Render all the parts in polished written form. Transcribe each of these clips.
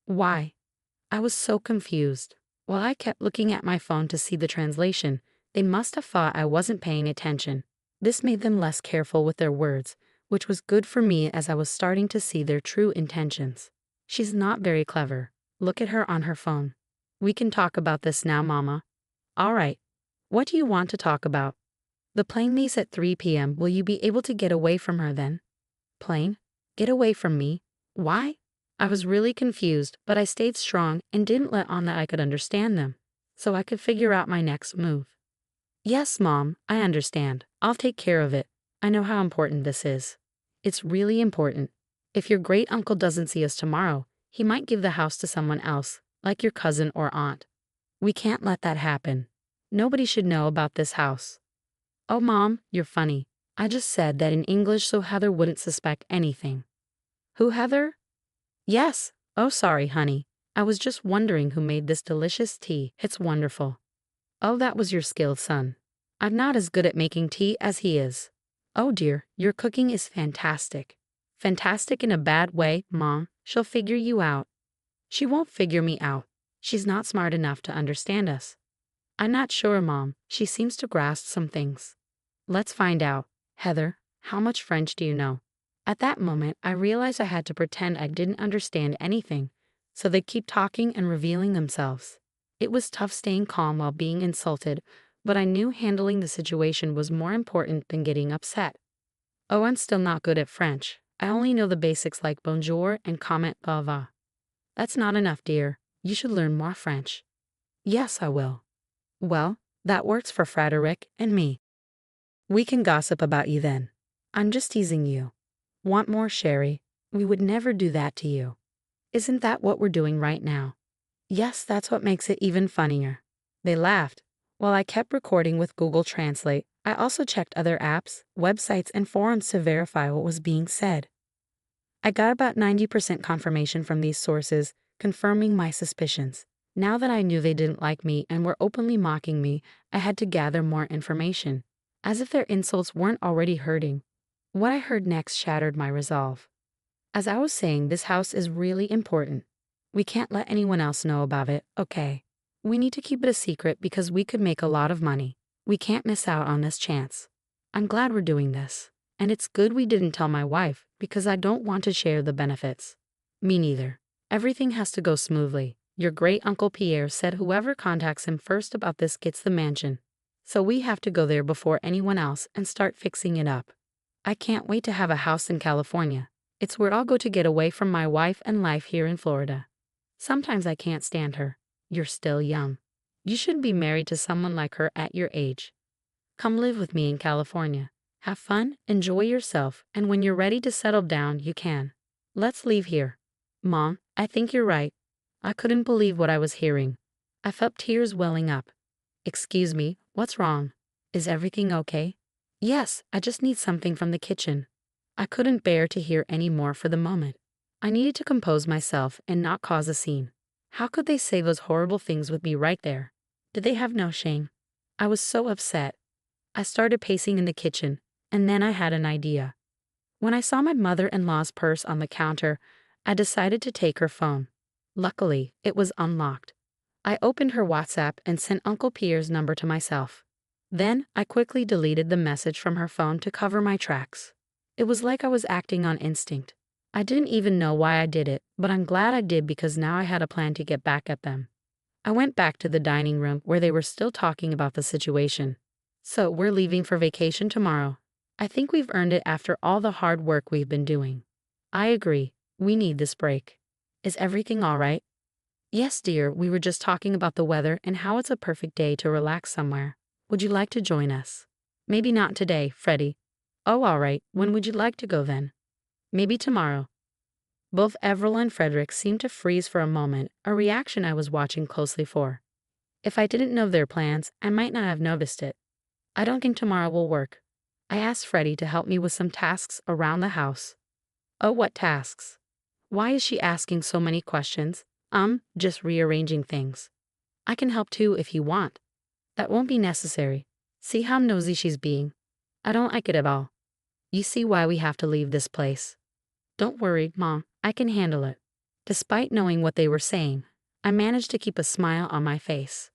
Why? I was so confused. While I kept looking at my phone to see the translation, they must have thought I wasn't paying attention. This made them less careful with their words, which was good for me as I was starting to see their true intentions. She's not very clever. Look at her on her phone. We can talk about this now, Mama. All right. What do you want to talk about? The plane leaves at 3 p.m. Will you be able to get away from her then? Plane? Get away from me? Why? I was really confused, but I stayed strong and didn't let on that I could understand them, so I could figure out my next move. Yes, Mom, I understand. I'll take care of it. I know how important this is. It's really important. If your great uncle doesn't see us tomorrow, he might give the house to someone else, like your cousin or aunt. We can't let that happen. Nobody should know about this house. Oh, Mom, you're funny. I just said that in English so Heather wouldn't suspect anything. Who, Heather? Yes. Oh, sorry, honey. I was just wondering who made this delicious tea. It's wonderful. Oh, that was your skill, son. I'm not as good at making tea as he is. Oh dear, your cooking is fantastic. Fantastic in a bad way, Mom. She'll figure you out. She won't figure me out. She's not smart enough to understand us. I'm not sure, Mom. She seems to grasp some things. Let's find out. Heather, how much French do you know? At that moment, I realized I had to pretend I didn't understand anything, so they'd keep talking and revealing themselves. It was tough staying calm while being insulted, but I knew handling the situation was more important than getting upset. Oh, I'm still not good at French. I only know the basics like bonjour and comment va. That's not enough, dear. You should learn more French. Yes, I will. Well, that works for Frederick and me. We can gossip about you then. I'm just teasing you. Want more, Sherry? We would never do that to you. Isn't that what we're doing right now? Yes, that's what makes it even funnier. They laughed. While I kept recording with Google Translate, I also checked other apps, websites, and forums to verify what was being said. I got about 90% confirmation from these sources, confirming my suspicions. Now that I knew they didn't like me and were openly mocking me, I had to gather more information. As if their insults weren't already hurting. What I heard next shattered my resolve. As I was saying, this house is really important. We can't let anyone else know about it, okay? We need to keep it a secret because we could make a lot of money. We can't miss out on this chance. I'm glad we're doing this. And it's good we didn't tell my wife because I don't want to share the benefits. Me neither. Everything has to go smoothly. Your great uncle Pierre said whoever contacts him first about this gets the mansion. So we have to go there before anyone else and start fixing it up. I can't wait to have a house in California. It's where I'll go to get away from my wife and life here in Florida. Sometimes I can't stand her. You're still young. You shouldn't be married to someone like her at your age. Come live with me in California. Have fun, enjoy yourself, and when you're ready to settle down, you can. Let's leave here. Mom, I think you're right. I couldn't believe what I was hearing. I felt tears welling up. Excuse me, what's wrong? Is everything okay? Yes, I just need something from the kitchen. I couldn't bear to hear any more for the moment. I needed to compose myself and not cause a scene. How could they say those horrible things with me right there? Did they have no shame? I was so upset. I started pacing in the kitchen, and then I had an idea. When I saw my mother-in-law's purse on the counter, I decided to take her phone. Luckily, it was unlocked. I opened her WhatsApp and sent Uncle Pierre's number to myself. Then, I quickly deleted the message from her phone to cover my tracks. It was like I was acting on instinct. I didn't even know why I did it, but I'm glad I did because now I had a plan to get back at them. I went back to the dining room where they were still talking about the situation. So, we're leaving for vacation tomorrow. I think we've earned it after all the hard work we've been doing. I agree. We need this break. Is everything all right? Yes, dear, we were just talking about the weather and how it's a perfect day to relax somewhere. Would you like to join us? Maybe not today, Freddie. Oh, all right. When would you like to go then? Maybe tomorrow. Both Avril and Frederick seemed to freeze for a moment, a reaction I was watching closely for. If I didn't know their plans, I might not have noticed it. I don't think tomorrow will work. I asked Freddie to help me with some tasks around the house. Oh, what tasks? Why is she asking so many questions? Just rearranging things. I can help too if you want. That won't be necessary. See how nosy she's being? I don't like it at all. You see why we have to leave this place. Don't worry, Mom. I can handle it. Despite knowing what they were saying, I managed to keep a smile on my face.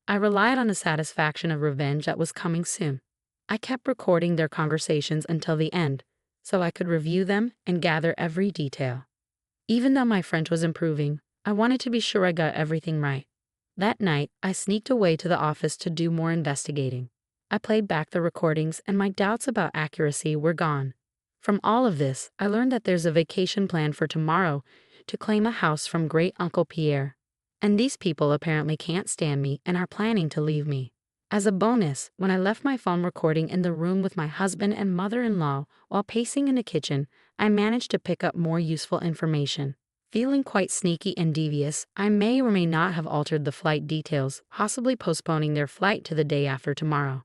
I relied on the satisfaction of revenge that was coming soon. I kept recording their conversations until the end, so I could review them and gather every detail. Even though my French was improving, I wanted to be sure I got everything right. That night, I sneaked away to the office to do more investigating. I played back the recordings and my doubts about accuracy were gone. From all of this, I learned that there's a vacation planned for tomorrow to claim a house from Great Uncle Pierre. And these people apparently can't stand me and are planning to leave me. As a bonus, when I left my phone recording in the room with my husband and mother-in-law while pacing in the kitchen, I managed to pick up more useful information. Feeling quite sneaky and devious, I may or may not have altered the flight details, possibly postponing their flight to the day after tomorrow.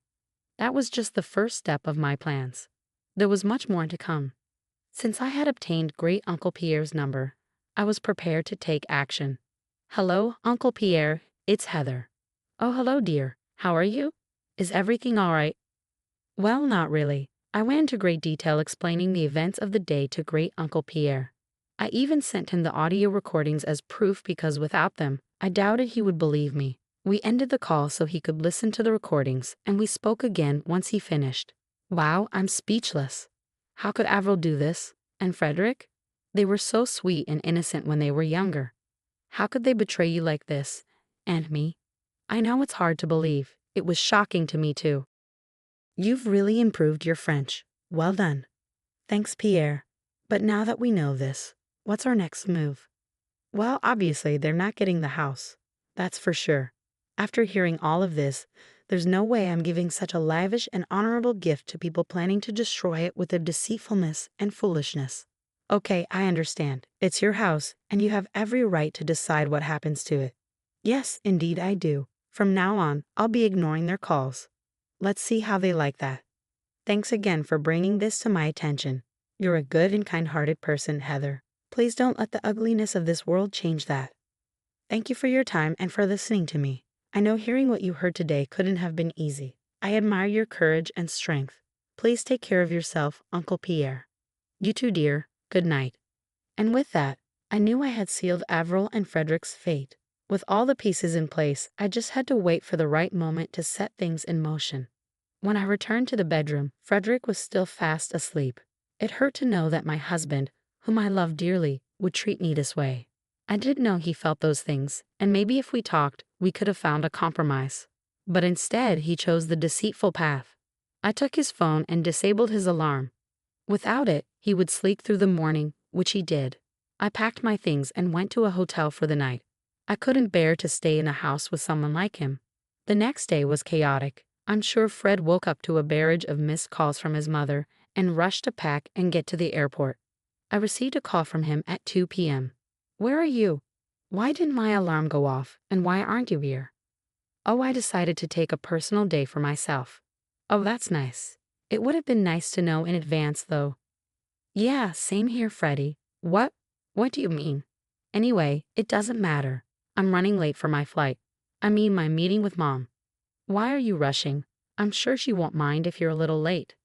That was just the first step of my plans. There was much more to come. Since I had obtained Great Uncle Pierre's number, I was prepared to take action. "Hello, Uncle Pierre, it's Heather." "Oh, hello, dear. How are you? Is everything all right?" "Well, not really." I went into great detail explaining the events of the day to Great Uncle Pierre. I even sent him the audio recordings as proof because without them, I doubted he would believe me. We ended the call so he could listen to the recordings, and we spoke again once he finished. Wow, I'm speechless. How could Avril do this? And Frederick? They were so sweet and innocent when they were younger. How could they betray you like this? And me? I know it's hard to believe. It was shocking to me too. You've really improved your French. Well done. Thanks, Pierre. But now that we know this, what's our next move? Well, obviously, they're not getting the house. That's for sure. After hearing all of this, there's no way I'm giving such a lavish and honorable gift to people planning to destroy it with their deceitfulness and foolishness. Okay, I understand. It's your house, and you have every right to decide what happens to it. Yes, indeed I do. From now on, I'll be ignoring their calls. Let's see how they like that. Thanks again for bringing this to my attention. You're a good and kind-hearted person, Heather. Please don't let the ugliness of this world change that. Thank you for your time and for listening to me. I know hearing what you heard today couldn't have been easy. I admire your courage and strength. Please take care of yourself, Uncle Pierre. You too, dear. Good night. And with that, I knew I had sealed Avril and Frederick's fate. With all the pieces in place, I just had to wait for the right moment to set things in motion. When I returned to the bedroom, Frederick was still fast asleep. It hurt to know that my husband, whom I loved dearly, would treat me this way. I didn't know he felt those things, and maybe if we talked, we could have found a compromise. But instead, he chose the deceitful path. I took his phone and disabled his alarm. Without it, he would sleep through the morning, which he did. I packed my things and went to a hotel for the night. I couldn't bear to stay in a house with someone like him. The next day was chaotic. I'm sure Fred woke up to a barrage of missed calls from his mother and rushed to pack and get to the airport. I received a call from him at 2 p.m. Where are you? Why didn't my alarm go off, and why aren't you here? Oh, I decided to take a personal day for myself. Oh, that's nice. It would have been nice to know in advance, though. Yeah, same here, Freddie. What? What do you mean? Anyway, it doesn't matter. I'm running late for my flight. I mean my meeting with Mom. Why are you rushing? I'm sure she won't mind if you're a little late.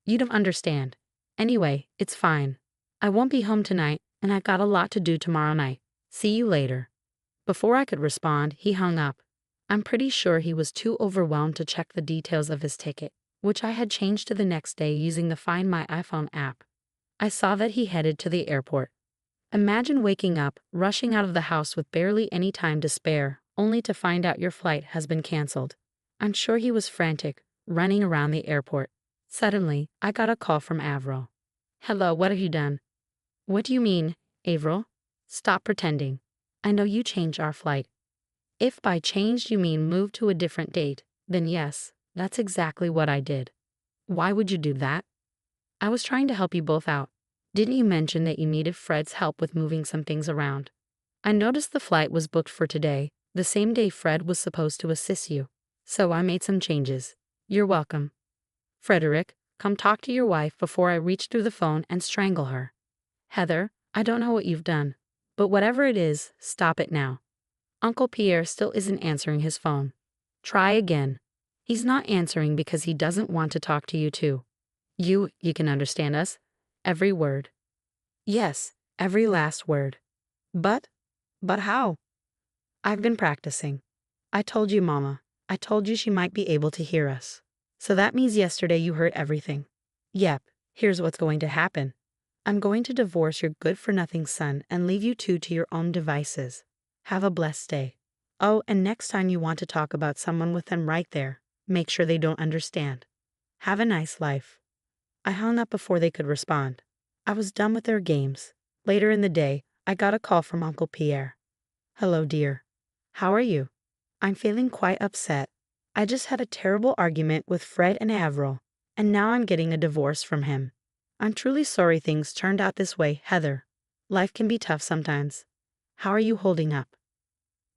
You don't understand. Anyway, it's fine. I won't be home tonight, and I've got a lot to do tomorrow night. See you later. Before I could respond, he hung up. I'm pretty sure he was too overwhelmed to check the details of his ticket, which I had changed to the next day using the Find My iPhone app. I saw that he headed to the airport. Imagine waking up, rushing out of the house with barely any time to spare, only to find out your flight has been canceled. I'm sure he was frantic, running around the airport. Suddenly, I got a call from Avril. Hello, what have you done? What do you mean, Avril? Stop pretending. I know you changed our flight. If by changed you mean moved to a different date, then yes, that's exactly what I did. Why would you do that? I was trying to help you both out. Didn't you mention that you needed Fred's help with moving some things around? I noticed the flight was booked for today, the same day Fred was supposed to assist you. So I made some changes. You're welcome. Frederick, come talk to your wife before I reach through the phone and strangle her. Heather, I don't know what you've done, but whatever it is, stop it now. Uncle Pierre still isn't answering his phone. Try again. He's not answering because he doesn't want to talk to you too. You can understand us? Every word. Yes, every last word. But, but how? I've been practicing. I told you, Mama. I told you she might be able to hear us. So that means yesterday you heard everything. Yep, here's what's going to happen. I'm going to divorce your good-for-nothing son and leave you two to your own devices. Have a blessed day. Oh, and next time you want to talk about someone with them right there, make sure they don't understand. Have a nice life. I hung up before they could respond. I was done with their games. Later in the day, I got a call from Uncle Pierre. Hello, dear. How are you? I'm feeling quite upset. I just had a terrible argument with Fred and Avril, and now I'm getting a divorce from him. I'm truly sorry things turned out this way, Heather. Life can be tough sometimes. How are you holding up?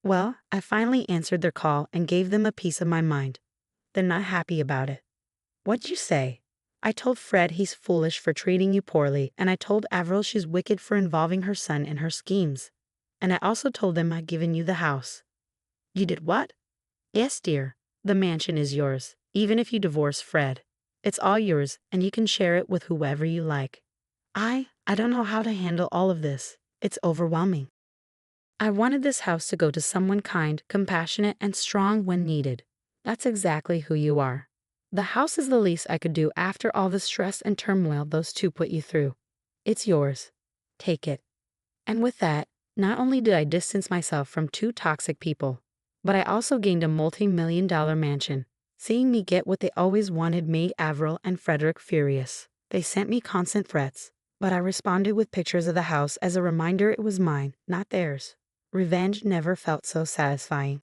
Well, I finally answered their call and gave them a piece of my mind. They're not happy about it. What'd you say? I told Fred he's foolish for treating you poorly, and I told Avril she's wicked for involving her son in her schemes. And I also told them I'd given you the house. You did what? Yes, dear. The mansion is yours, even if you divorce Fred. It's all yours, and you can share it with whoever you like. I don't know how to handle all of this. It's overwhelming. I wanted this house to go to someone kind, compassionate, and strong when needed. That's exactly who you are. The house is the least I could do after all the stress and turmoil those two put you through. It's yours. Take it. And with that, not only did I distance myself from two toxic people, but I also gained a multi-million-dollar mansion. Seeing me get what they always wanted made Avril and Frederick furious. They sent me constant threats, but I responded with pictures of the house as a reminder it was mine, not theirs. Revenge never felt so satisfying.